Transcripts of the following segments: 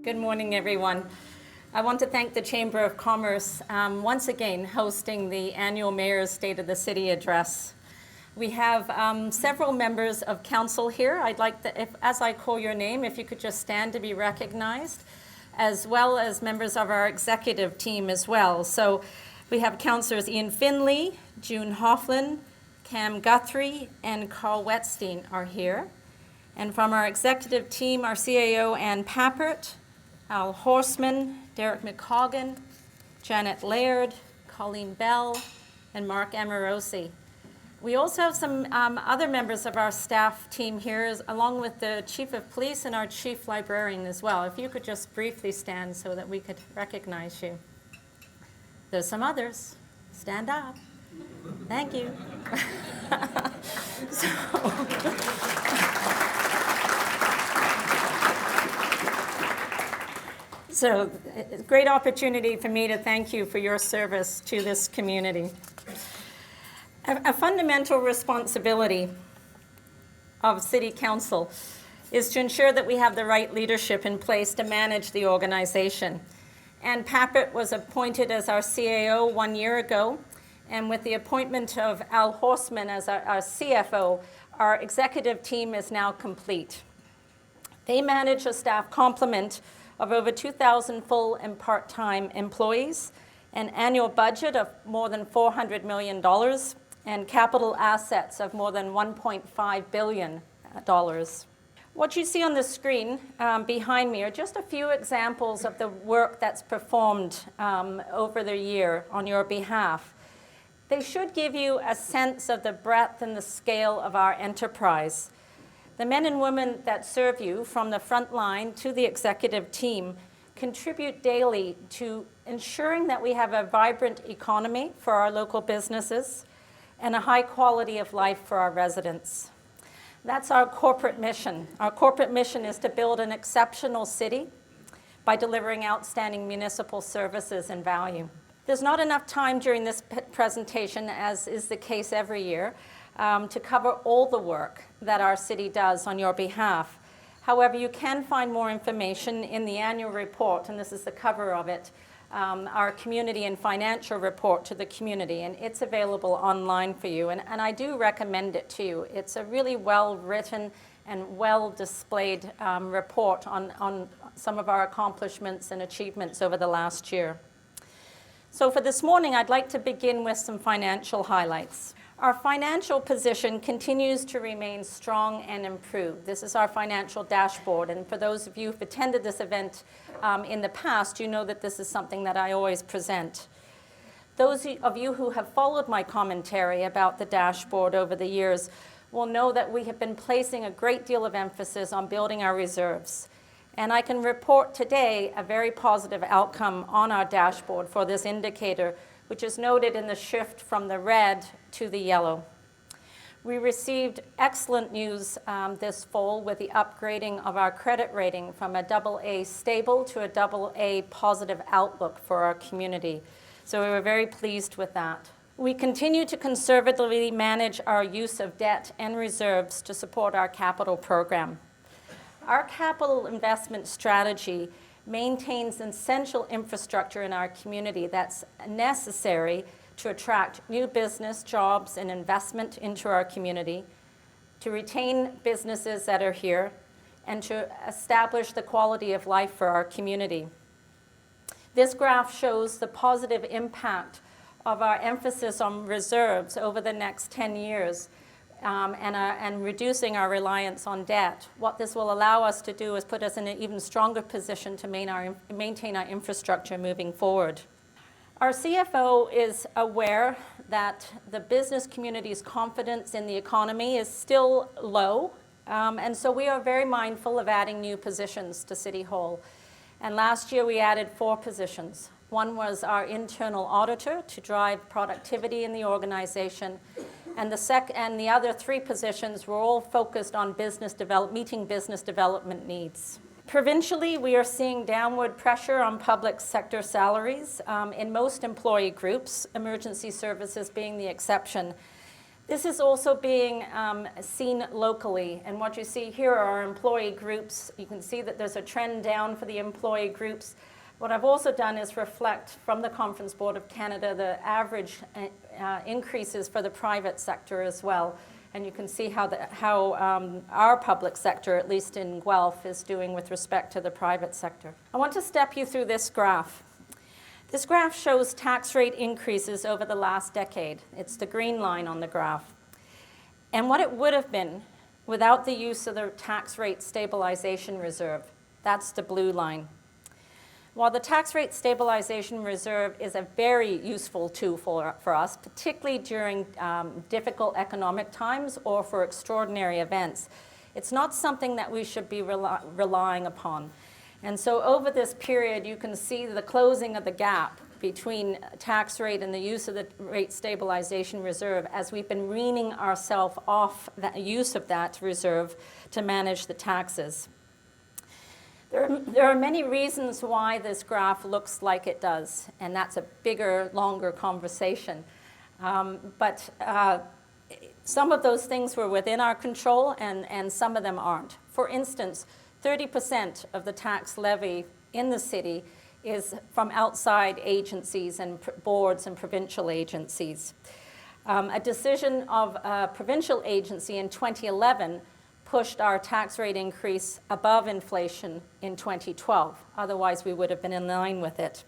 Good morning, everyone. I want to thank the Chamber of Commerce once again hosting the annual Mayor's State of the City address. We have several members of council here. I'd like to, as I call your name, if you could just stand to be recognized, as well as members of our executive team as well. So we have Councillors Ian Finley, June Hofflin, Cam Guthrie, and Carl Wetstein are here. And from our executive team, our CAO, Ann Pappert, Al Horseman, Derek McCoggan, Janet Laird, Colleen Bell, and Mark Amorosi. We also have some other members of our staff team here, along with the Chief of Police and our Chief Librarian as well. If you could just briefly stand so that we could recognize you. There's some others. Stand up. Thank you. So, it's a great opportunity for me to thank you for your service to this community. A fundamental responsibility of City Council is to ensure that we have the right leadership in place to manage the organization. Ann Pappert was appointed as our CAO 1 year ago, and with the appointment of Al Horseman as our CFO, our executive team is now complete. They manage a staff complement of over 2,000 full and part-time employees, an annual budget of more than $400 million, and capital assets of more than $1.5 billion. What you see on the screen behind me are just a few examples of the work that's performed over the year on your behalf. They should give you a sense of the breadth and the scale of our enterprise. The men and women that serve you, from the front line to the executive team, contribute daily to ensuring that we have a vibrant economy for our local businesses and a high quality of life for our residents. That's our corporate mission. Our corporate mission is to build an exceptional city by delivering outstanding municipal services and value. There's not enough time during this presentation, as is the case every year, to cover all the work that our city does on your behalf. However, you can find more information in the annual report, and this is the cover of it, our community and financial report to the community, and it's available online for you, and I do recommend it to you. It's a really well-written and well-displayed report on some of our accomplishments and achievements over the last year. So for this morning, I'd like to begin with some financial highlights. Our financial position continues to remain strong and improved. This is our financial dashboard, and for those of you who've attended this event in the past, you know that this is something that I always present. Those of you who have followed my commentary about the dashboard over the years will know that we have been placing a great deal of emphasis on building our reserves. And I can report today a very positive outcome on our dashboard for this indicator, which is noted in the shift from the red to the yellow. We received excellent news this fall with the upgrading of our credit rating from a AA stable to a AA positive outlook for our community. So we were very pleased with that. We continue to conservatively manage our use of debt and reserves to support our capital program. Our capital investment strategy maintains essential infrastructure in our community that's necessary to attract new business, jobs, and investment into our community, to retain businesses that are here, and to establish the quality of life for our community. This graph shows the positive impact of our emphasis on reserves over the next 10 years and reducing our reliance on debt. What this will allow us to do is put us in an even stronger position to maintain our infrastructure moving forward. Our CFO is aware that the business community's confidence in the economy is still low, and so we are very mindful of adding new positions to City Hall. And last year we added 4 positions. One was our internal auditor to drive productivity in the organization, and the other 3 positions were all focused on meeting business development needs. Provincially, we are seeing downward pressure on public sector salaries in most employee groups, emergency services being the exception. This is also being seen locally, and what you see here are employee groups. You can see that there's a trend down for the employee groups. What I've also done is reflect from the Conference Board of Canada the average increases for the private sector as well. And you can see how our public sector, at least in Guelph, is doing with respect to the private sector. I want to step you through this graph. This graph shows tax rate increases over the last decade. It's the green line on the graph. And what it would have been without the use of the tax rate stabilization reserve. That's the blue line. While the tax rate stabilization reserve is a very useful tool for us, particularly during difficult economic times or for extraordinary events, it's not something that we should be relying upon. And so over this period, you can see the closing of the gap between tax rate and the use of the rate stabilization reserve as we've been weaning ourselves off the use of that reserve to manage the taxes. There are many reasons why this graph looks like it does, and that's a bigger, longer conversation. But some of those things were within our control, and some of them aren't. For instance, 30% of the tax levy in the city is from outside agencies and boards and provincial agencies. A decision of a provincial agency in 2011 pushed our tax rate increase above inflation in 2012. Otherwise, we would have been in line with it.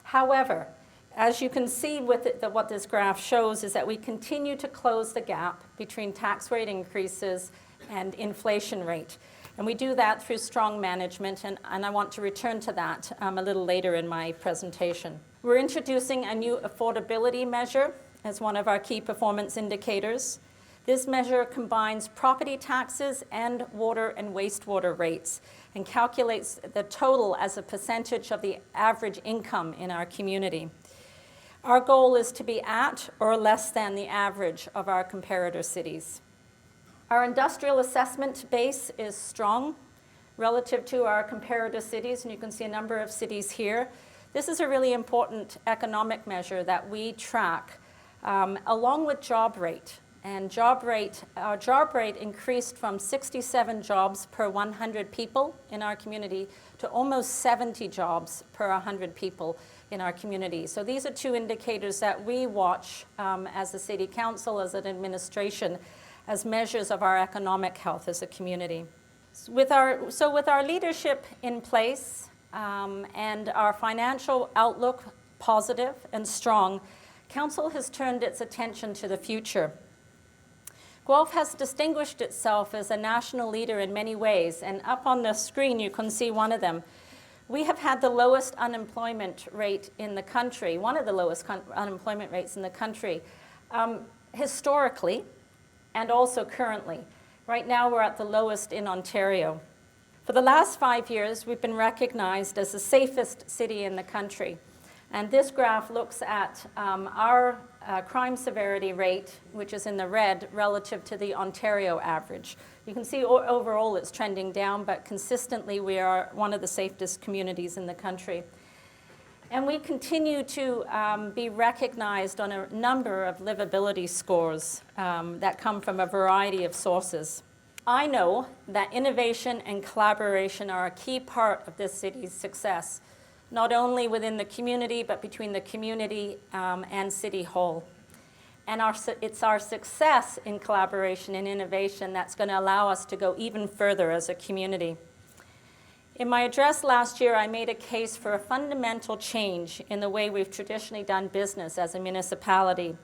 However, as you can see with what this graph shows is that we continue to close the gap between tax rate increases and inflation rate. And we do that through strong management, and I want to return to that a little later in my presentation. We're introducing a new affordability measure as one of our key performance indicators. This measure combines property taxes and water and wastewater rates and calculates the total as a percentage of the average income in our community. Our goal is to be at or less than the average of our comparator cities. Our industrial assessment base is strong relative to our comparator cities, and you can see a number of cities here. This is a really important economic measure that we track along with job rate. And our job rate increased from 67 jobs per 100 people in our community to almost 70 jobs per 100 people in our community. So these are two indicators that we watch as a city council, as an administration, as measures of our economic health as a community. With our leadership in place and our financial outlook positive and strong, council has turned its attention to the future. Guelph has distinguished itself as a national leader in many ways, and up on the screen you can see one of them. We have had the lowest unemployment rate in the country, one of the lowest unemployment rates in the country, historically and also currently. Right now we're at the lowest in Ontario. For the last 5 years, we've been recognized as the safest city in the country. And this graph looks at our crime severity rate, which is in the red, relative to the Ontario average. You can see overall it's trending down, but consistently we are one of the safest communities in the country. And we continue to be recognized on a number of livability scores that come from a variety of sources. I know that innovation and collaboration are a key part of this city's success, not only within the community, but between the community and City Hall. And it's our success in collaboration and innovation that's going to allow us to go even further as a community. In my address last year, I made a case for a fundamental change in the way we've traditionally done business as a municipality.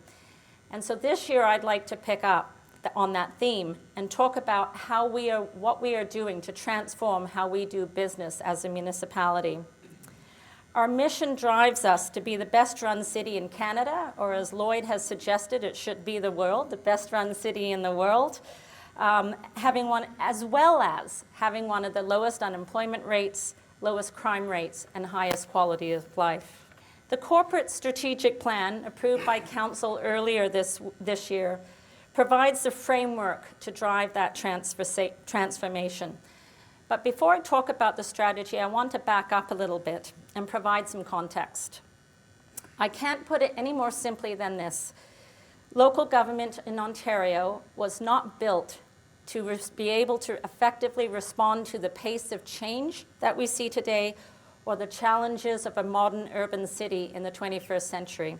And so this year, I'd like to pick up on that theme and talk about what we are doing to transform how we do business as a municipality. Our mission drives us to be the best-run city in Canada, or as Lloyd has suggested, it should be the world, the best-run city in the world, having one of the lowest unemployment rates, lowest crime rates, and highest quality of life. The corporate strategic plan approved by Council earlier this year provides the framework to drive that transformation. But before I talk about the strategy, I want to back up a little bit and provide some context. I can't put it any more simply than this. Local government in Ontario was not built to be able to effectively respond to the pace of change that we see today or the challenges of a modern urban city in the 21st century.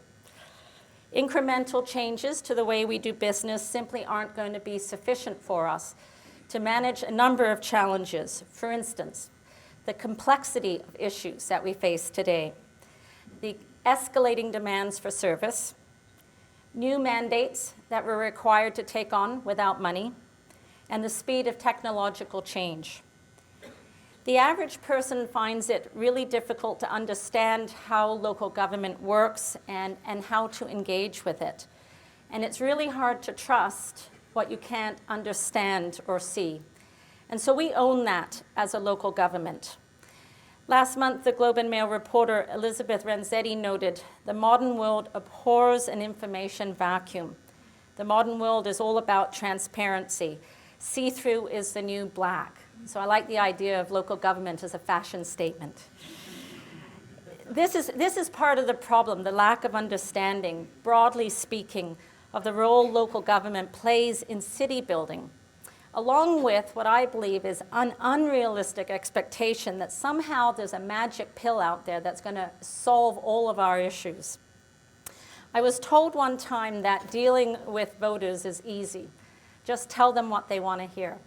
Incremental changes to the way we do business simply aren't going to be sufficient for us to manage a number of challenges. For instance, the complexity of issues that we face today, the escalating demands for service, new mandates that we're required to take on without money, and the speed of technological change. The average person finds it really difficult to understand how local government works and how to engage with it. And it's really hard to trust what you can't understand or see. And so we own that as a local government. Last month, the Globe and Mail reporter Elizabeth Renzetti noted, "The modern world abhors an information vacuum. The modern world is all about transparency. See-through is the new black." So I like the idea of local government as a fashion statement. This is part of the problem, the lack of understanding, broadly speaking, of the role local government plays in city building, along with what I believe is an unrealistic expectation that somehow there's a magic pill out there that's going to solve all of our issues. I was told one time that dealing with voters is easy. Just tell them what they want to hear.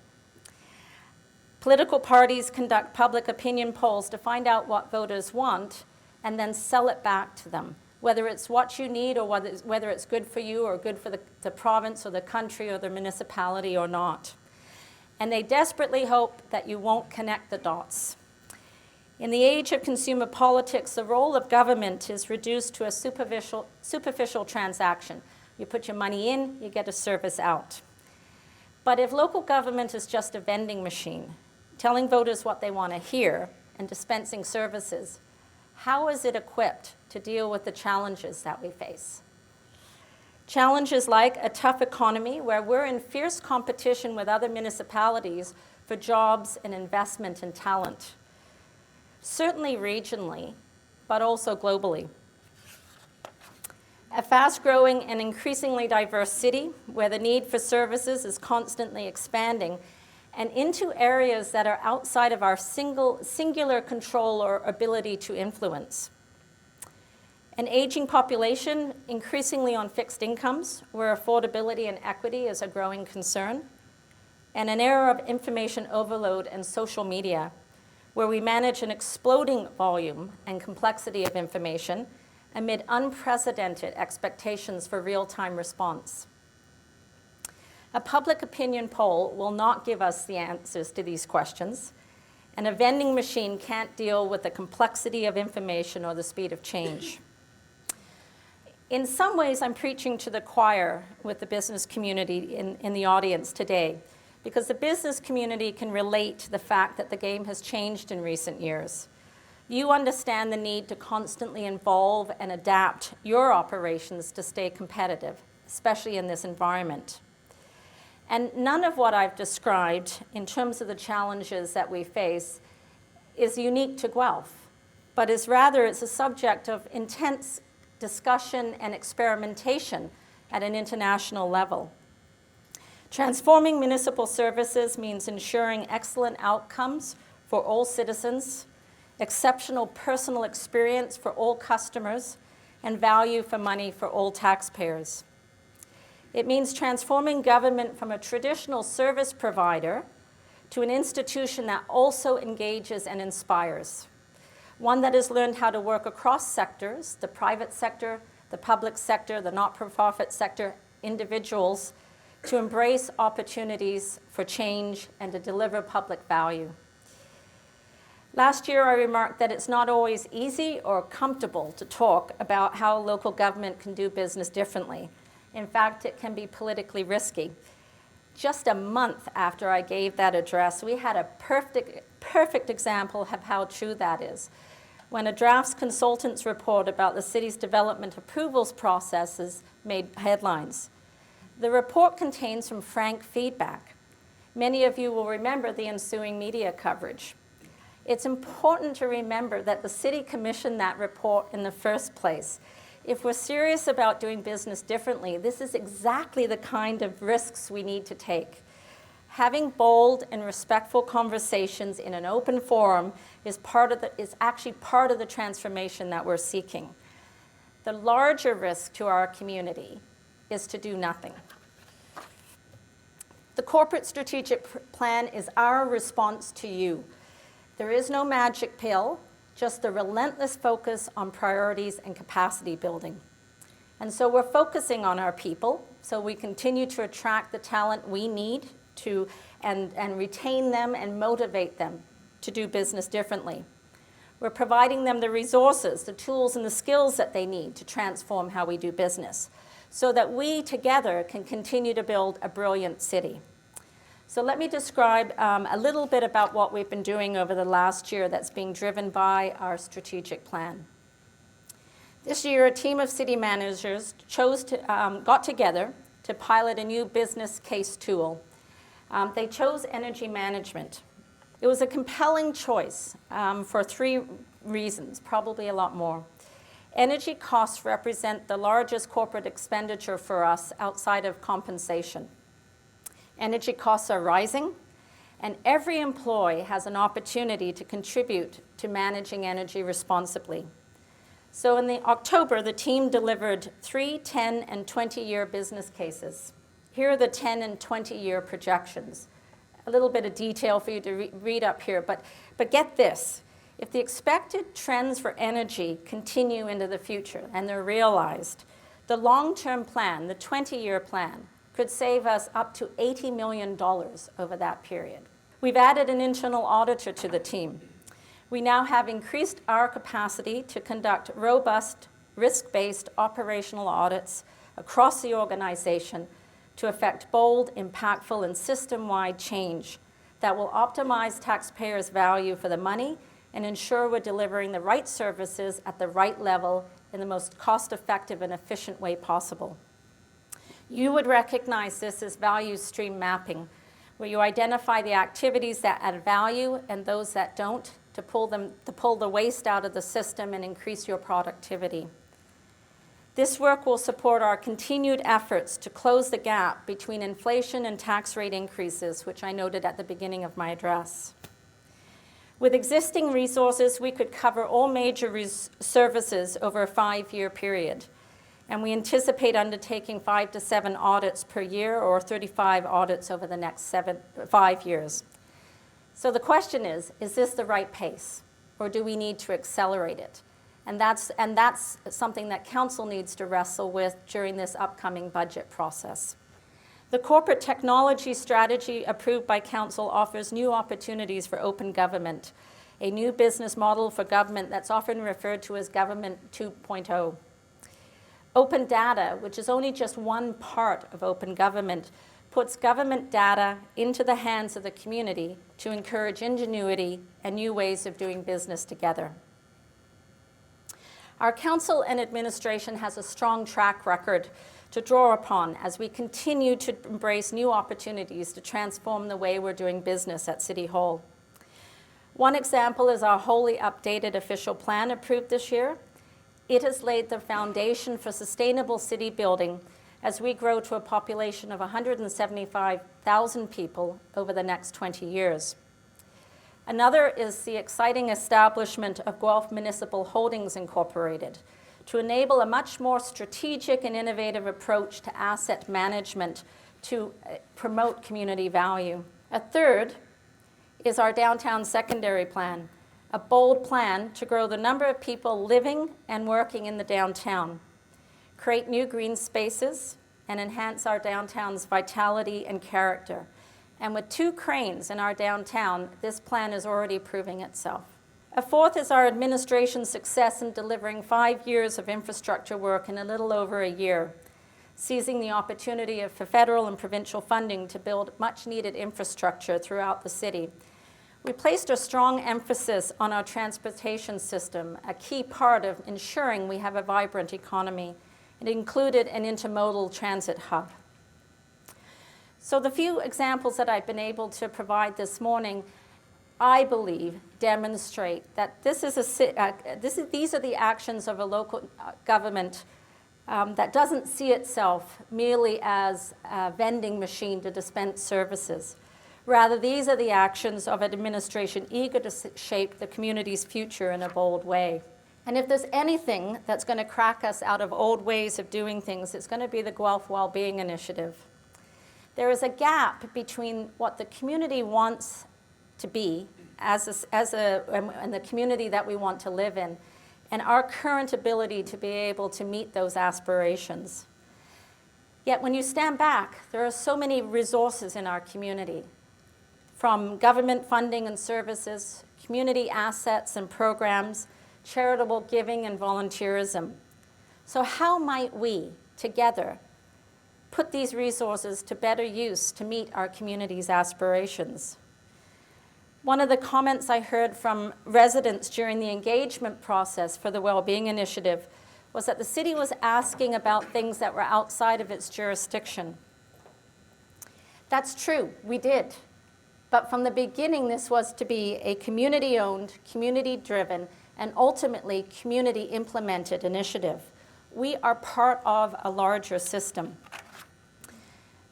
Political parties conduct public opinion polls to find out what voters want and then sell it back to them, whether it's what you need or whether it's good for you or good for the province or the country or the municipality or not. And they desperately hope that you won't connect the dots. In the age of consumer politics, the role of government is reduced to a superficial transaction. You put your money in, you get a service out. But if local government is just a vending machine, telling voters what they want to hear and dispensing services, how is it equipped to deal with the challenges that we face? Challenges like a tough economy where we're in fierce competition with other municipalities for jobs and investment and talent. Certainly regionally, but also globally. A fast-growing and increasingly diverse city where the need for services is constantly expanding and into areas that are outside of our singular control or ability to influence. An aging population, increasingly on fixed incomes, where affordability and equity is a growing concern, and an era of information overload and social media, where we manage an exploding volume and complexity of information amid unprecedented expectations for real-time response. A public opinion poll will not give us the answers to these questions, and a vending machine can't deal with the complexity of information or the speed of change. In some ways, I'm preaching to the choir with the business community in the audience today, because the business community can relate to the fact that the game has changed in recent years. You understand the need to constantly evolve and adapt your operations to stay competitive, especially in this environment. And none of what I've described in terms of the challenges that we face is unique to Guelph, but it's a subject of intense discussion and experimentation at an international level. Transforming municipal services means ensuring excellent outcomes for all citizens, exceptional personal experience for all customers, and value for money for all taxpayers. It means transforming government from a traditional service provider to an institution that also engages and inspires. One that has learned how to work across sectors, the private sector, the public sector, the not-for-profit sector, individuals, to embrace opportunities for change and to deliver public value. Last year, I remarked that it's not always easy or comfortable to talk about how local government can do business differently. In fact, it can be politically risky. Just a month after I gave that address, we had a perfect example of how true that is. When a drafts consultant's report about the city's development approvals processes made headlines. The report contains some frank feedback. Many of you will remember the ensuing media coverage. It's important to remember that the city commissioned that report in the first place. If we're serious about doing business differently, this is exactly the kind of risks we need to take. Having bold and respectful conversations in an open forum is actually part of the transformation that we're seeking. The larger risk to our community is to do nothing. The corporate strategic plan is our response to you. There is no magic pill, just the relentless focus on priorities and capacity building. And so we're focusing on our people, so we continue to attract the talent we need to and retain them and motivate them to do business differently. We're providing them the resources, the tools, and the skills that they need to transform how we do business, so that we together can continue to build a brilliant city. So let me describe a little bit about what we've been doing over the last year that's being driven by our strategic plan. This year, a team of city managers got together to pilot a new business case tool. They chose energy management. It was a compelling choice for 3 reasons, probably a lot more. Energy costs represent the largest corporate expenditure for us outside of compensation. Energy costs are rising, and every employee has an opportunity to contribute to managing energy responsibly. So in October, the team delivered 3, 10, and 20-year business cases. Here are the 10 and 20-year projections. A little bit of detail for you to read up here, but get this. If the expected trends for energy continue into the future and they're realized, the long-term plan, the 20-year plan, could save us up to $80 million over that period. We've added an internal auditor to the team. We now have increased our capacity to conduct robust, risk-based operational audits across the organization to effect bold, impactful, and system-wide change that will optimize taxpayers' value for the money and ensure we're delivering the right services at the right level in the most cost-effective and efficient way possible. You would recognize this as value stream mapping, where you identify the activities that add value and those that don't to pull the waste out of the system and increase your productivity. This work will support our continued efforts to close the gap between inflation and tax rate increases, which I noted at the beginning of my address. With existing resources, we could cover all major services over a 5-year period. And we anticipate undertaking 5 to 7 audits per year, or 35 audits over the next 5 years. So the question is this the right pace, or do we need to accelerate it? And that's something that Council needs to wrestle with during this upcoming budget process. The corporate technology strategy approved by Council offers new opportunities for open government, a new business model for government that's often referred to as Government 2.0. Open data, which is only just one part of open government, puts government data into the hands of the community to encourage ingenuity and new ways of doing business together. Our council and administration has a strong track record to draw upon as we continue to embrace new opportunities to transform the way we're doing business at City Hall. One example is our wholly updated official plan approved this year. It has laid the foundation for sustainable city building as we grow to a population of 175,000 people over the next 20 years. Another is the exciting establishment of Guelph Municipal Holdings Incorporated to enable a much more strategic and innovative approach to asset management to promote community value. A third is our downtown secondary plan, a bold plan to grow the number of people living and working in the downtown, create new green spaces, and enhance our downtown's vitality and character. And with 2 cranes in our downtown, this plan is already proving itself. A fourth is our administration's success in delivering 5 years of infrastructure work in a little over a year, seizing the opportunity for federal and provincial funding to build much-needed infrastructure throughout the city. We placed a strong emphasis on our transportation system, a key part of ensuring we have a vibrant economy. It included an intermodal transit hub. So the few examples that I've been able to provide this morning I believe, demonstrate that these are the actions of a local government that doesn't see itself merely as a vending machine to dispense services. Rather, these are the actions of an administration eager to shape the community's future in a bold way. And if there's anything that's going to crack us out of old ways of doing things, it's going to be the Guelph WellBeing Initiative. There is a gap between what the community wants to be and the community that we want to live in, and our current ability to be able to meet those aspirations. Yet when you stand back, there are so many resources in our community, from government funding and services, community assets and programs, charitable giving and volunteerism. So how might we, together, put these resources to better use to meet our community's aspirations? One of the comments I heard from residents during the engagement process for the WellBeing Initiative was that the city was asking about things that were outside of its jurisdiction. That's true, we did. But from the beginning, this was to be a community-owned, community-driven, and ultimately community-implemented initiative. We are part of a larger system.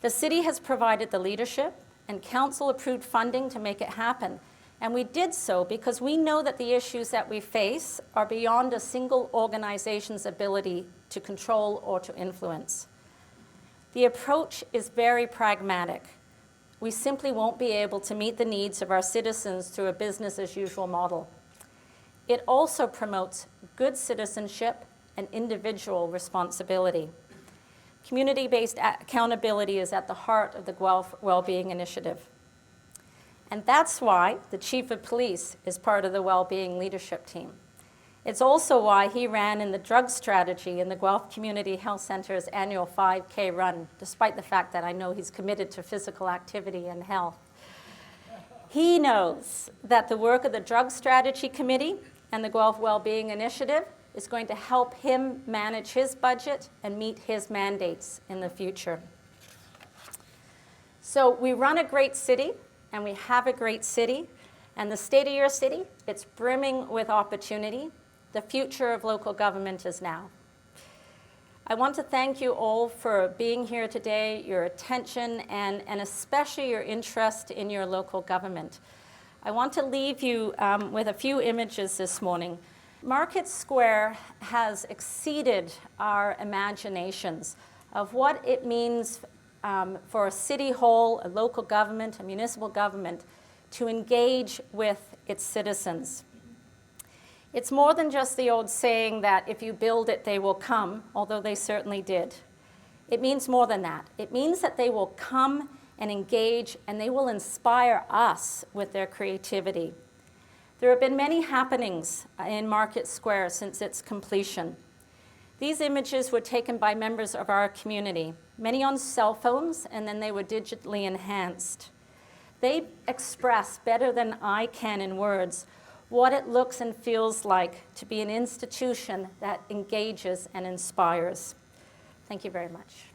The city has provided the leadership, and council approved funding to make it happen. And we did so because we know that the issues that we face are beyond a single organization's ability to control or to influence. The approach is very pragmatic. We simply won't be able to meet the needs of our citizens through a business-as-usual model. It also promotes good citizenship and individual responsibility. Community-based accountability is at the heart of the Guelph WellBeing Initiative. And that's why the Chief of Police is part of the WellBeing leadership team. It's also why he ran in the drug strategy in the Guelph Community Health Center's annual 5K run, despite the fact that I know he's committed to physical activity and health. He knows that the work of the Drug Strategy Committee and the Guelph WellBeing Initiative is going to help him manage his budget and meet his mandates in the future. So we run a great city, and we have a great city, and the state of your city, it's brimming with opportunity. The future of local government is now. I want to thank you all for being here today, your attention, and especially your interest in your local government. I want to leave you with a few images this morning. Market Square has exceeded our imaginations of what it means for a city hall, a local government, a municipal government, to engage with its citizens. It's more than just the old saying that if you build it, they will come, although they certainly did. It means more than that. It means that they will come and engage, and they will inspire us with their creativity. There have been many happenings in Market Square since its completion. These images were taken by members of our community, many on cell phones, and then they were digitally enhanced. They express better than I can in words what it looks and feels like to be an institution that engages and inspires. Thank you very much.